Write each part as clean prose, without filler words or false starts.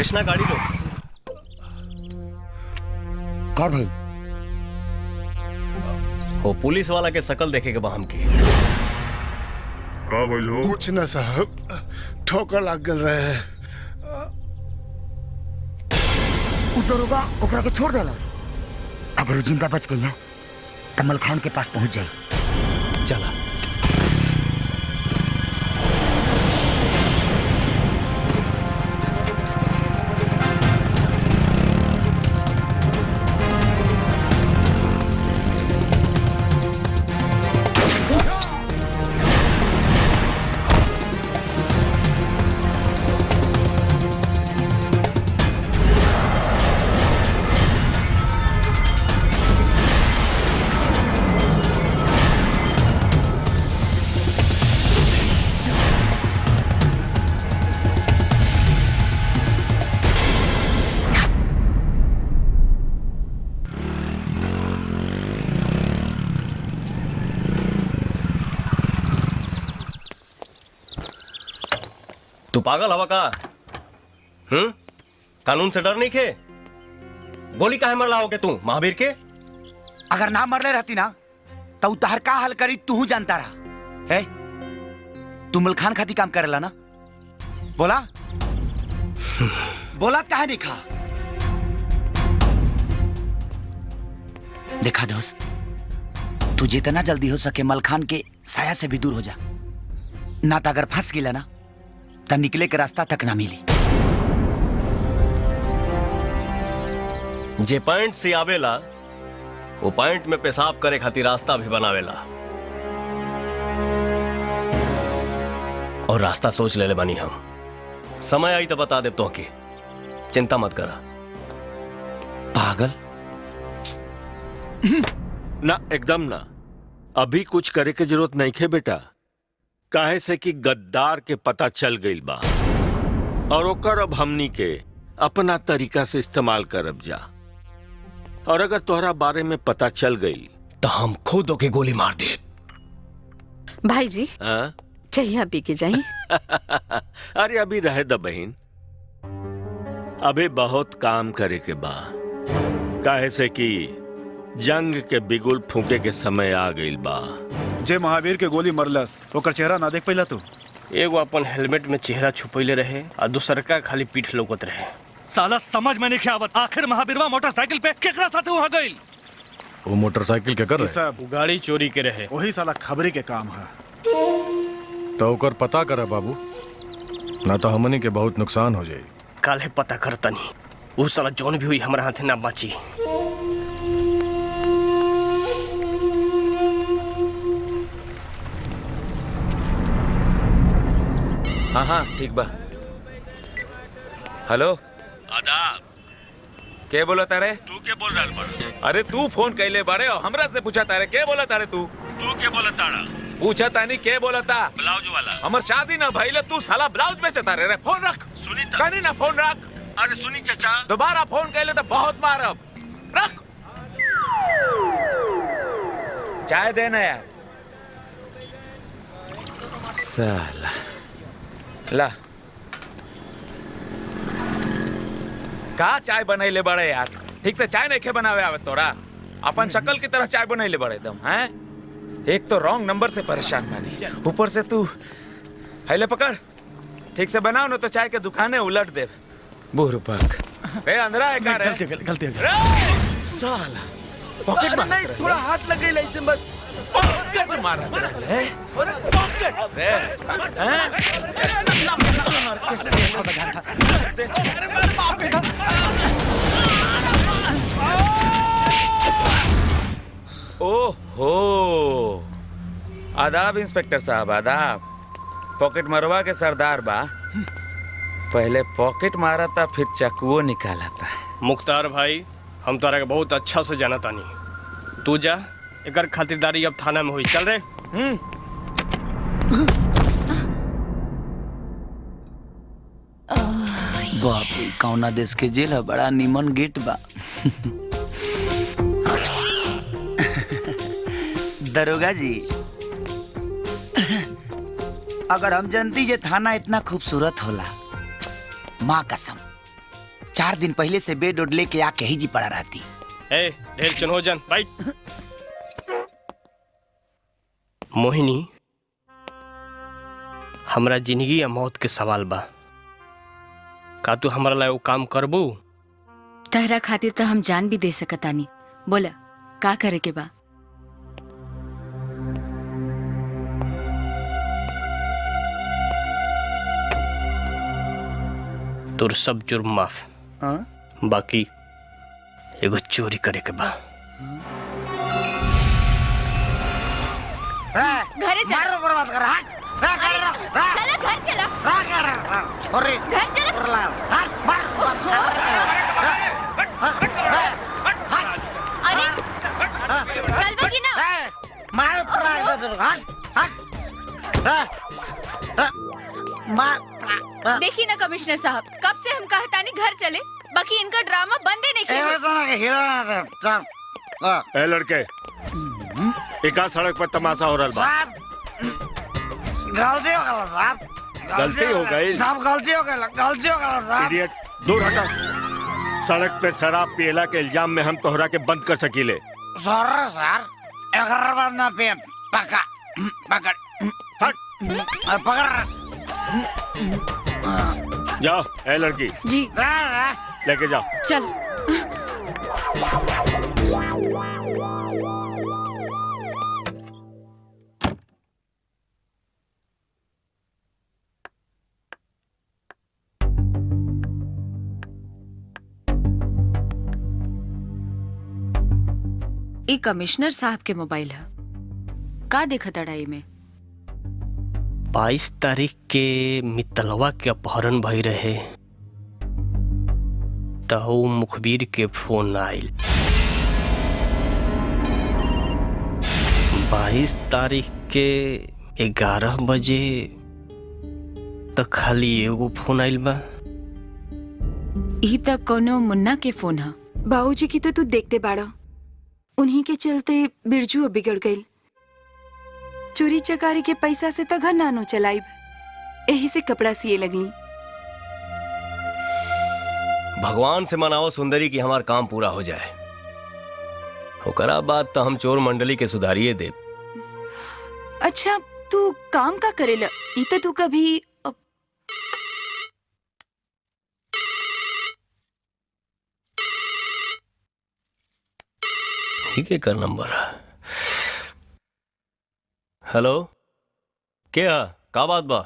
कृष्णा गाड़ी लो। का भाई? वो पुलिस वाला के शकल देखे के बहम की। का भाई हो? कुछ न साहब, ठोकर लाग गल रहे। दरोगा ओकरा के छोड़ देला। अगर वो जिंदा बच गई तो मलखान के पास पहुंच जाए। चला। तू पागल हवा का? कानून से डर नहीं खे? गोली काहे मर लाओगे तू महावीर के? अगर ना मरले रहती ना तो उतार का हल करी तू जानता रहा है। तू मलखान खाती काम करेला ना? बोला बोला काहे नहीं खा? देखा दोस्त, तू जितना जल्दी हो सके मलखान के साया से भी दूर हो जा, ना तो अगर फंस गिला ना तो निकले के रास्ता तक ना मिली। जे पॉइंट से आवेला वो पॉइंट में पेशाब करे खातिर रास्ता भी बनावेला, और रास्ता सोच ले बानी हम। समय आई तो बता दे तो की, चिंता मत करा। पागल ना, एकदम ना। अभी कुछ करे के जरूरत नहीं खे बेटा। काहे से कि गद्दार के पता चल गई बा, और ओकर अब हमनी के अपना तरीका से इस्तेमाल करब जा। और अगर तोहरा बारे में पता चल गई तो हम खुद होके गोली मार दे। भाई जी चाहिए पी के जाइए। अरे अभी रहे द बहन, अभी बहुत काम करे के बा। काहे से कि जंग के बिगुल फूके के समय आ गई बा। जे महावीर के गोली मरलस ओकर चेहरा ना देख पैला तू? एगो अपन हेलमेट में चेहरा छुपैले रहे और दूसर का खाली पीठ लौकत रहे। साला समझ में नहीं आवत, आखिर महावीरवा मोटरसाइकिल पे केकरा साथे वहां गइल? वो मोटरसाइकिल के कर रहे सब गाड़ी चोरी के रहे। वही साला खबरी के काम है। तो ओकर पता करे बाबू, ना तो हमनी के बहुत नुकसान हो जाए। काले पता करता नहीं, वो साला जौन भी हुई हमारा हाथे ना बाची। हाँ हाँ ठीक बा। हेलो आदाब। के बोला तारे? तू के बोल रहा बड़ा? अरे तू फोन कैले बारे और हमरा से पूछा तारे के बोला तारे? तू के बोला ताड़ा? पूछा तानी के बोला ता? ब्लाउज वाला। हमर शादी ना भइले तू साला ब्लाउज बेचे तारे रे। फोन रख। सुनी कहनी ना फोन रख। अरे सुनी चाचा, दोबारा फोन कैले तो बहुत मारब। रख। चाय देना यार। साला ला का चाय बनैले बड़े यार? ठीक से चाय नहीं खे बनावे आवे तोरा? अपन शक्ल की तरह चाय बनैले बड़े एकदम हैं? एक तो रॉन्ग नंबर से परेशान बानी, ऊपर से तू हैले पकड़। ठीक से बनाओ ना तो चाय के दुकाने उलट दे। बुरबक ए अंदर है का रे? गलती साला पॉकेट मार। नहीं, थोड़ा हाथ लगे ले बस। पॉकेट मार रहा है। पॉकेट रे हैं? ओहो, आदाब इंस्पेक्टर साहब, आदाब। पॉकेट मरवा के सरदार बा। पहले पॉकेट मारा था, फिर चकुओ निकाला था। मुख्तार भाई, हम तारा के बहुत अच्छा से जाना तानी। तू जा, एकर खातिरदारी अब थाना में हुई। चल रे। बाप रे, कौना देश के जेल है? बड़ा निमन गेट बा। दरोगा जी, अगर हम जनती जे थाना इतना खूबसूरत होला, माँ कसम 4 दिन पहले से बेड उड लेके आके ही जी पड़ा रहती। ए ढेर चनो जन भाई। मोहिनी, हमरा जिंदगी या मौत के सवाल बा। का तू हमरा ला वो काम करबू? तहरा खातिर तो हम जान भी दे सकतानी। बोला का करे के बा? तोर सब जुर्म माफ, बाकी एगो चोरी करे के बा। घरे चला। मारो बर्बाद कर। हट चला घर चला। छोरे घर चला। अरे चल बगी ना। देखिए ना कमिश्नर साहब, कब से हम कहतानी घर चले, बाकी इनका ड्रामा बंद ही नहीं किया। ए लड़के, एका सड़क पर तमाशा हो रहा बा। गलती हो गया साहब। गलती हो गई साहब, गलती हो गया साहब। इडियट, दूर हटा। सड़क पे शराब पियला के इल्जाम में हम तोहरा के बंद कर सकीले। सॉरी सर, एक बार ना पे पकड़ पकड़ हट। पकड़। जाओ ए लड़की, जी लेके जाओ। चल। ई कमिश्नर साहब के मोबाइल है। का देखा तड़ाई में? 22 तारीख के मित्तलवा के अपहरण भई रहे, तहु मुखबिर के फोन आयल। 22 तारीख के 11 बजे तक खाली एगो फोन आयल बा। ई तक कोनो मुन्ना के फोन है। बाबूजी की तो तू देखते बाड़ा, उन्हीं के चलते बिरजू बिगड़ गई। चोरी चकारी के पैसा से तो घर नानो चलाइब, यही से कपड़ा सिए लगली। भगवान से मनाओ सुंदरी की हमार काम पूरा हो जाए, ओकरा बाद तो हम चोर मंडली के सुधारिए दे। अच्छा तू काम का करेला? ई तो तू कभी ठीक है, कर नंबर। हेलो, क्या का बात बा?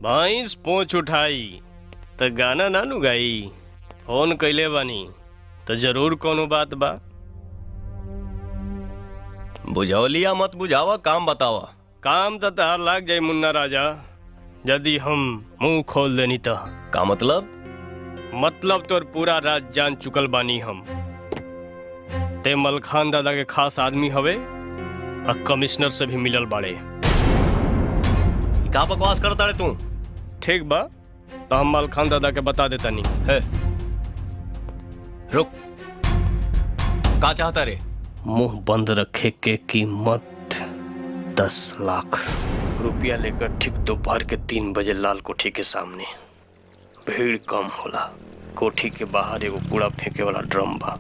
भैंस पोंछ उठाई तो गाना ना नु गाई। फोन कैले बानी तो जरूर कोनो बात बा। बुझौलिया मत बुझावा, काम बतावा। काम तो तहार लाग जाए मुन्ना राजा, यदि हम मुंह खोल देनी तो। का मतलब? मतलब तोर पूरा राज जान चुकल बानी हम। ते मलखान दादा के खास आदमी हवे और कमिश्नर से भी मिलल बाड़े। का बकवास करता रे तू? ठीक बा, तो हम मलखान दादा के बता देता नहीं है। रुक, का चाहता रे? मुंह बंद रखे के कीमत 10 लाख रुपया लेकर ठीक दोपहर के 3 बजे लाल कोठी के सामने। भीड़ कम होला। कोठी के बाहर एगो कूड़ा फेंके वाला ड्रम बा।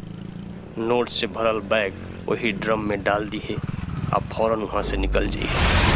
नोट से भरल बैग वही ड्रम में डाल दी है, आप फौरन वहां से निकल जाइए।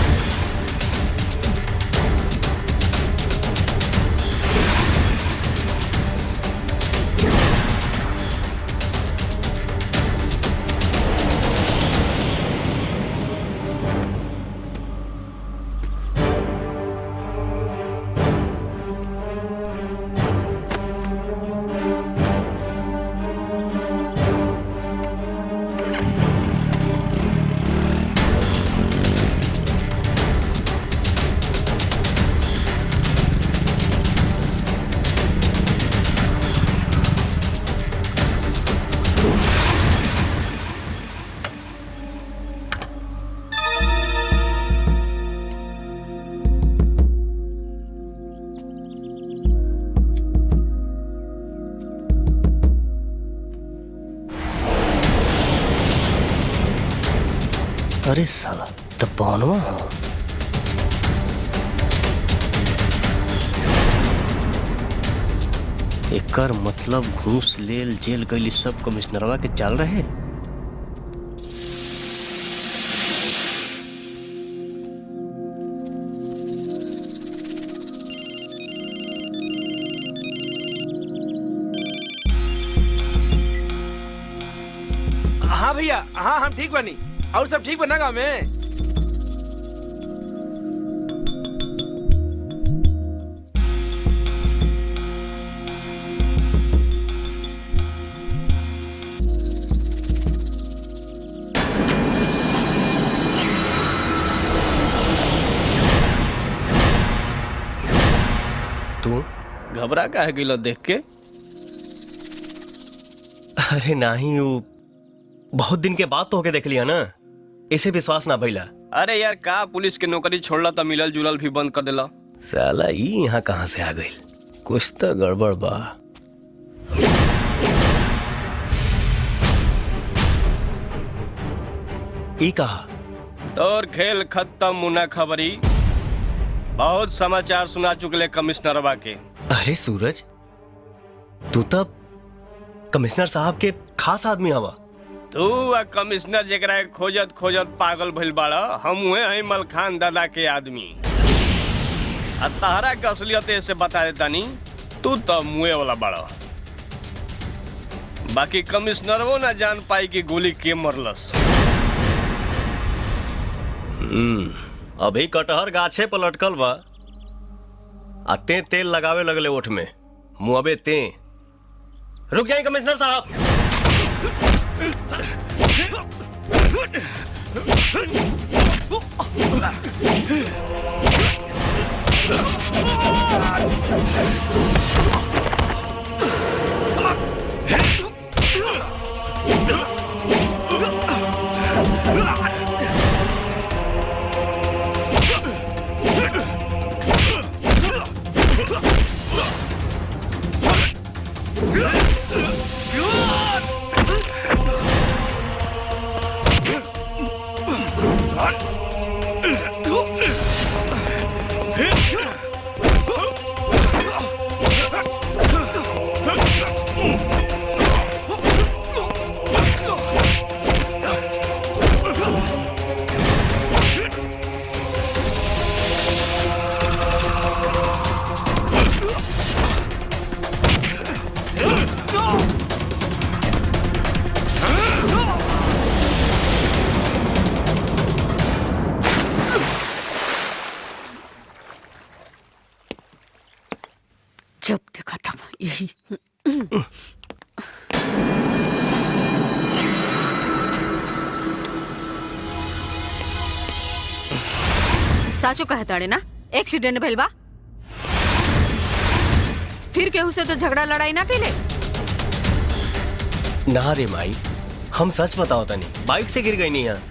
अरे साला तो पौनवा हो। एकर मतलब घूस लेल जेल गई सब कमिश्नरवा के चाल रहे। हाँ भैया, हाँ हम ठीक बनी। और सब ठीक बना गाँव में? तू घबरा काहे गिलो देख के? अरे नहीं, वो बहुत दिन के बाद तो होके देख लिया ना, इसे विश्वास ना भइला। अरे यार, का पुलिस के नौकरी छोड़ला तो मिलल जुलल भी बंद कर देला। साला ई यहाँ कहाँ से आ गई? कुछ तो गड़बड़ बा। ई कहा तोर खेल खत्म मुना खबरी। बहुत समाचार सुना चुकले कमिश्नरवा के। अरे सूरज, तू तब कमिश्नर साहब के खास आदमी हवा। तू आ कमिश्नर जेकरा खोजत खोजत पागल भइल बाड़ा, हम हुए हैं मलखान दादा के आदमी। आ तहरा के असलियत ऐसे बता देता नी, तू तो मुए वाला बाड़ा। बाकी कमिश्नर वो ना जान पाई कि गोली के मरलस। अभी कटहर गाछे पर लटकल बा, आ ते तेल लगावे लगले ओठ में। मुँहबे ते रुक जाए कमिश्नर साहब। जब देखा था यही। साचो कहताड़े ना, एक्सीडेंट भइल बा। फिर केहू से तो झगड़ा लड़ाई ना कैले? ना रे माई, हम सच बताओ तनी, बाइक से गिर गई नहीं यहाँ।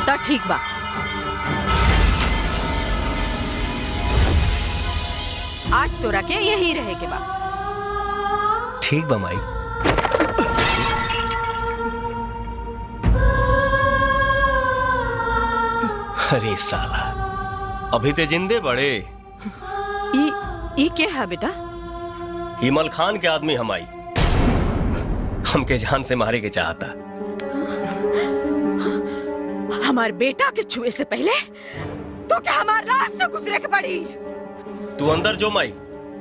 तो ठीक बा। आज तोरा के यही रहे के बा। ठीक बा माई। अरे साला, अभी ते जिंदे बड़े। ई के है बेटा? हिमल खान के आदमी हम आई, हमके जान से मारे के चाहता। हमार बेटा के छुए से पहले तो क्या हमार लाश से गुजरे के पड़ी? तू अंदर जो माई,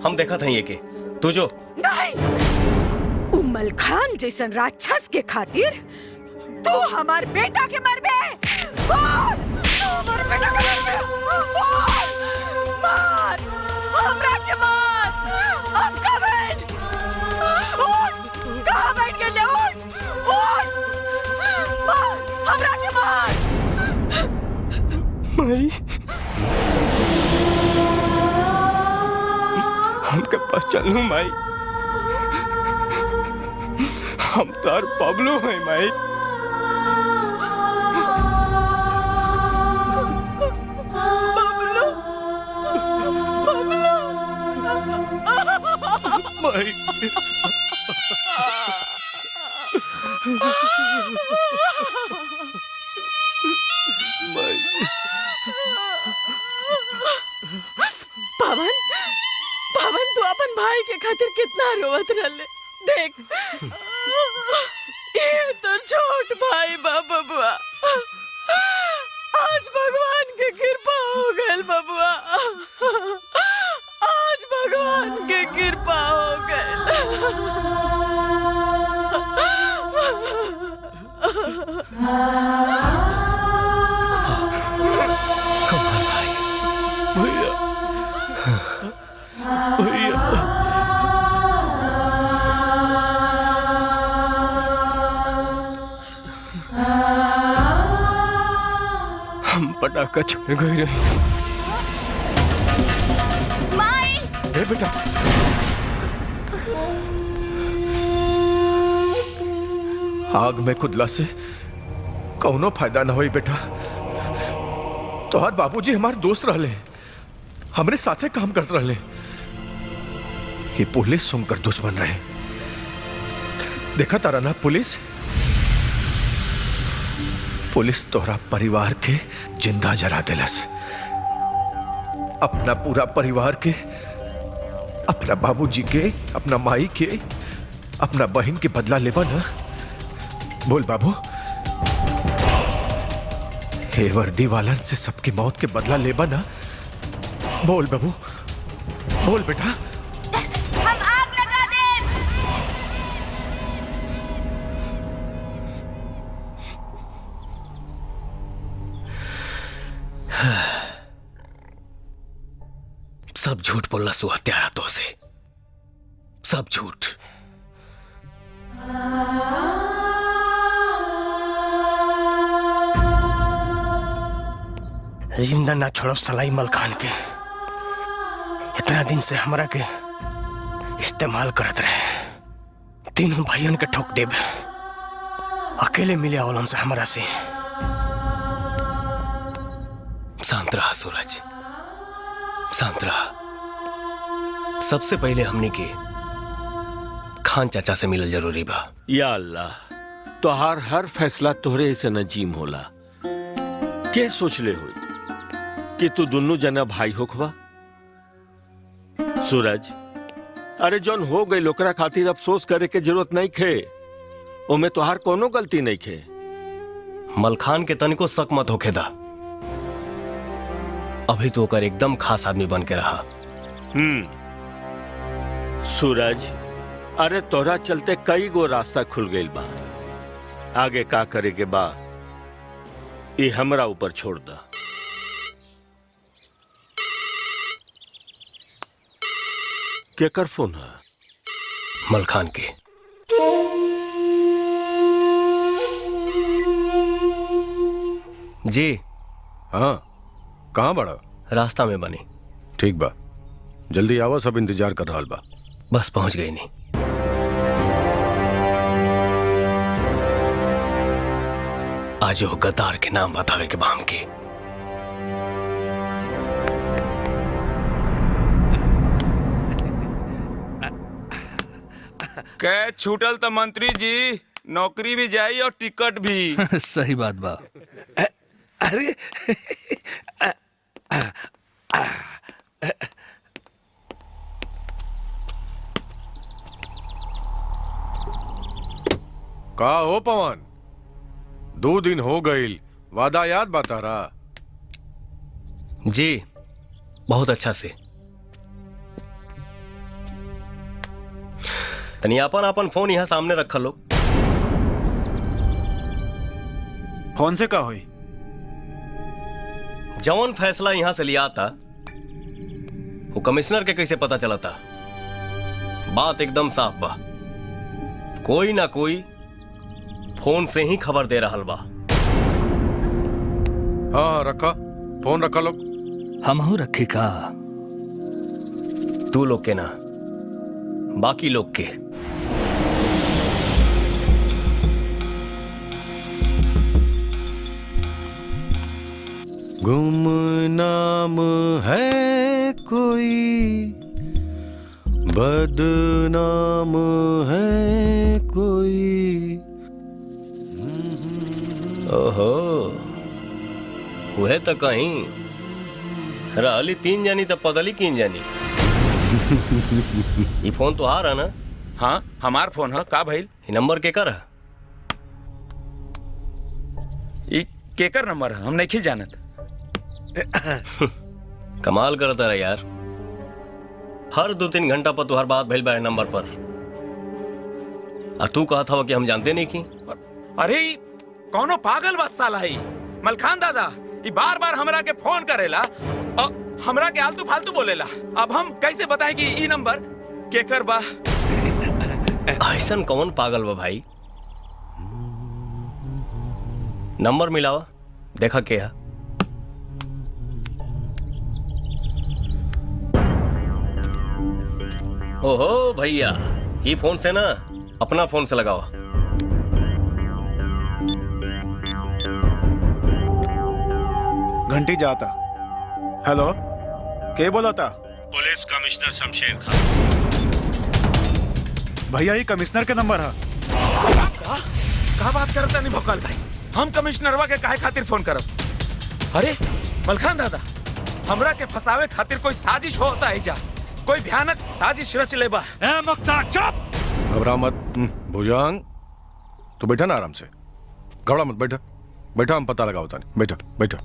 हम देखा था ये के। तू जो। नहीं, उमल खान जैसन राक्षस के खातिर तू हमार बेटा के मरबे। हमार बेटा के मरबे। मार, हमरा के मार। अब कहाँ बैठ? उठ, कहाँ बैठ के ले? उठ, मार, हमरा के मार। माई, हमके पास चलू माई, हम तार पबलू है माई। माई, पवन पवन तू अपन भाई के खातिर कितना रोवत रहले देख ये तो छोट भाई बा बबुआ आज भगवान के कृपा हो गइल बबुआ आज भगवान के कृपा हो हम पटाखा छोड़ गए रही। माई ए बेटा आग में कुदला से कौनो फायदा ना होई बेटा। तोहार बाबूजी हमारे दोस्त रहले, हमरे साथे काम करते रहले। ये पुलिस उनकर दुश्मन रहे। देखा तारा ना पुलिस तोहरा परिवार के जिंदा जला दिलस। अपना पूरा परिवार के, अपना बाबूजी के, अपना माई के, अपना बहन के बदला लेबा ना। बोल बाबू, हे वर्दी वालन से सबकी मौत के बदला लेबा ना। बोल बाबू, बोल बेटा। हम आग लगा दे। सब झूठ बोलना सु हत्यारा तो से, सब झूठ। जिंदा ना छोड़ो सलाई मलखान के। इतना दिन से हमरा के इस्तेमाल करत रहे। तीनों भाइयों के ठोक देब। अकेले मिले आवलन से हमरा से। शांत रहा सूरज, शांत रहा। सबसे पहले हमने के खान चाचा से मिलल जरूरी बा। या अल्लाह, तोहार हर फैसला तोहरे से नजीम होला। के सोचले हुई कि तू दोनों जना भाई होखबा? सूरज, अरे जौन हो गई लोकरा खातिर अफसोस करे के जरूरत नहीं खे। ओमे तोहार कोनो गलती नहीं खे। मलखान के तनिको शक मत होखेदा। अभी तो ओकर एकदम खास आदमी बन के रहा। सूरज, अरे तोरा चलते कई गो रास्ता खुल गई बा। आगे का करे के बा ये हमरा ऊपर छोड़ दा। केकर फोन है? मलखान के। जी हाँ, कहाँ बड़ा? रास्ता में बनी। ठीक बा, जल्दी आवा, सब इंतजार कर रहा बा। बस पहुंच गई नहीं। आज वो गद्दार के नाम बतावे के बाम के। कै छूटल तो मंत्री जी, नौकरी भी जाई और टिकट भी। सही बात बा। अरे का हो पवन, 2 दिन हो गईल, वादा याद बता रहा? जी बहुत अच्छा से। तनी अपन अपन फोन यहाँ सामने रखा लो। फोन से का हुई? जौन फैसला यहां से लिया था वो कमिश्नर के कैसे पता चला था? बात एकदम साफ बा। कोई ना कोई फोन से ही खबर दे रहा बा। हाँ रखा, फोन रखा लोग। हमहू रखी का? तू लोग के ना, बाकी लोग के। गुमनाम है कोई, बदनाम है कोई। ओहो, हुए तो कहीं रहली 3 जानी तो पदली 3 जानी। ये फोन तो आ रहा ना? हाँ हमार फोन है का भइल? ये नंबर के कर? ये केकर नंबर है हम नहीं जानत। कमाल करता रहा यार, हर 2-3 घंटा पर तुहार बात भइल बा नंबर पर। तू कहा था कि हम जानते नहीं की। अरे कौनो पागल बस साला है मलखान दादा, ये बार बार हमरा के फोन करेला और हमरा के आलतू फालतू बोलेला। अब हम कैसे बताएं कि ई नंबर केकर बा? ऐसन कौन पागल बा भाई? नंबर मिलावा देखा के है। ओहो भैया, ये फोन से ना अपना फोन से लगाओ। घंटी जाता। हेलो, के बोला था? पुलिस कमिश्नर शमशेर खान। भैया ये कमिश्नर के नंबर है। का बात करता नहीं भोकाल भाई? हम कमिश्नरवा के काहे खातिर फोन करब? अरे मलखान दादा, हमरा के फसावे खातिर कोई साजिश होता है जा, कोई भयानक साजिश रच लेबा। ए मुख्तार चुप! घबरा मत भुजंग, तू बैठा ना आराम से, घबरा मत, बैठा बैठा, हम पता लगाओ तानी, बैठा बैठा।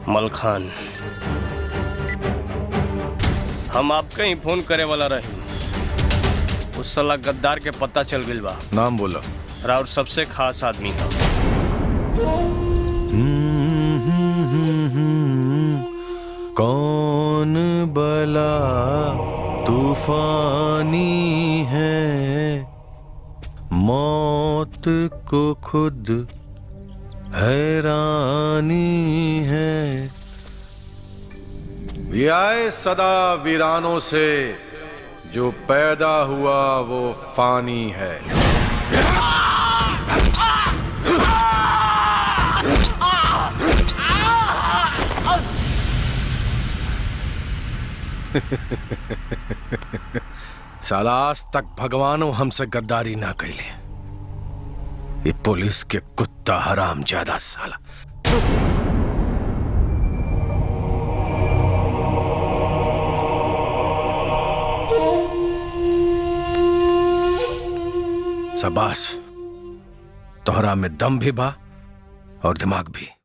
मलखान, हम आपके ही फोन करे वाला रही। उस साला गद्दार के पता चल गइल बा। नाम बोला। राउर सबसे खास आदमी है। कौन बला तूफानी है, मौत को खुद हैरानी है। ये आए सदा वीरानों से, जो पैदा हुआ वो फानी है। साला आज तक भगवानों हमसे गद्दारी ना कैले। ये पुलिस के कुत्ता हराम ज्यादा साला। शाबाश, तोहरा में दम भी बा और दिमाग भी।